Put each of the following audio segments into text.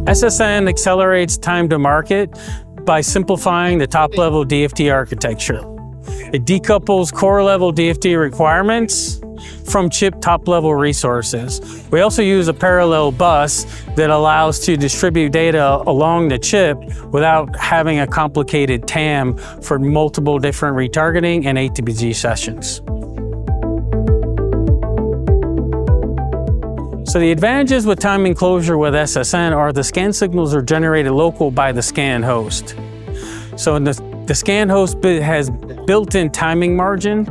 SSN accelerates time to market by simplifying the top-level DFT architecture. It decouples core-level DFT requirements from chip top-level resources. We also use a parallel bus that allows to distribute data along the chip without having a complicated TAM for multiple different retargeting and A2BG sessions. So the advantages with time enclosure with SSN are the scan signals are generated local by the scan host. So the scan host has built-in timing margin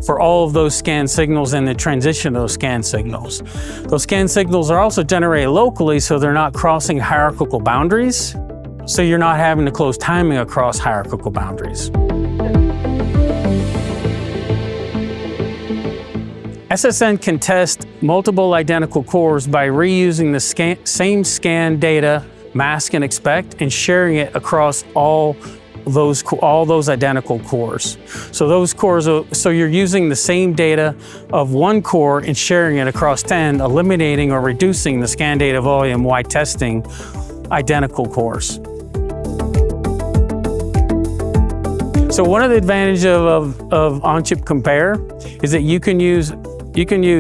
for all of those scan signals and the transition of those scan signals. Those scan signals are also generated locally, so they're not crossing hierarchical boundaries. So you're not having to close timing across hierarchical boundaries. SSN can test multiple identical cores by reusing the same scan data, mask and expect, and sharing it across all those identical cores. So those cores, so you're using the same data of one core and sharing it across 10, eliminating or reducing the scan data volume while testing identical cores. So one of the advantages of on-chip compare is that you can use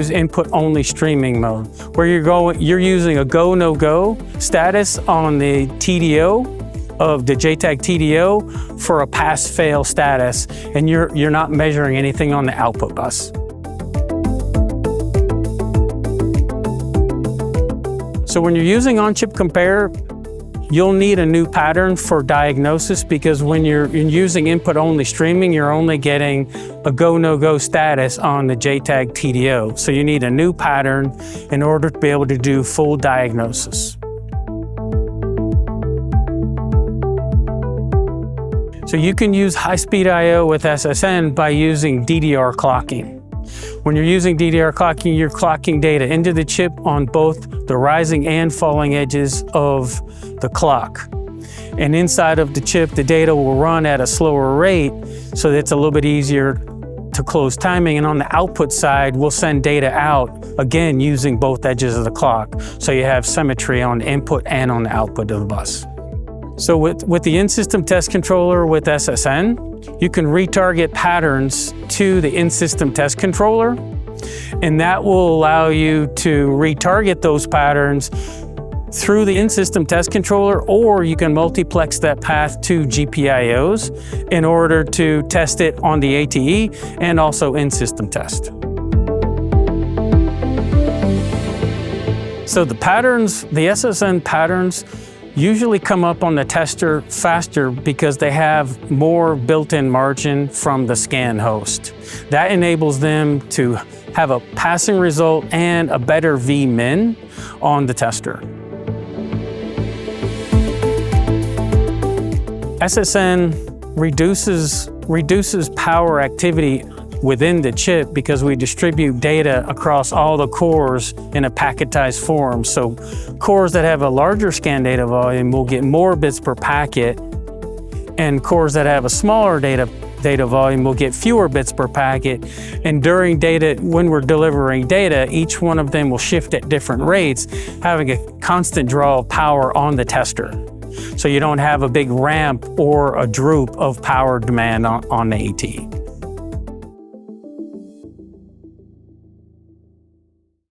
input-only streaming mode, where you're using a go, no-go status on the TDO of the JTAG TDO for a pass-fail status, and you're not measuring anything on the output bus. So when you're using on-chip compare, you'll need a new pattern for diagnosis, because when you're using input-only streaming, you're only getting a go, no-go status on the JTAG TDO. So you need a new pattern in order to be able to do full diagnosis. So you can use high-speed I/O with SSN by using DDR clocking. When you're using DDR clocking, you're clocking data into the chip on both the rising and falling edges of the clock. And inside of the chip, the data will run at a slower rate, so that it's a little bit easier to close timing. And on the output side, we'll send data out, again, using both edges of the clock. So you have symmetry on the input and on the output of the bus. So with the in-system test controller with SSN, you can retarget patterns to the in-system test controller, and that will allow you to retarget those patterns through the in-system test controller, or you can multiplex that path to GPIOs in order to test it on the ATE and also in-system test. So the SSN patterns usually come up on the tester faster because they have more built-in margin from the scan host. That enables them to have a passing result and a better V-min on the tester. SSN reduces power activity within the chip because we distribute data across all the cores in a packetized form. So cores that have a larger scan data volume will get more bits per packet, and cores that have a smaller data volume will get fewer bits per packet. And when we're delivering data, each one of them will shift at different rates, having a constant draw of power on the tester. So you don't have a big ramp or a droop of power demand on the AT.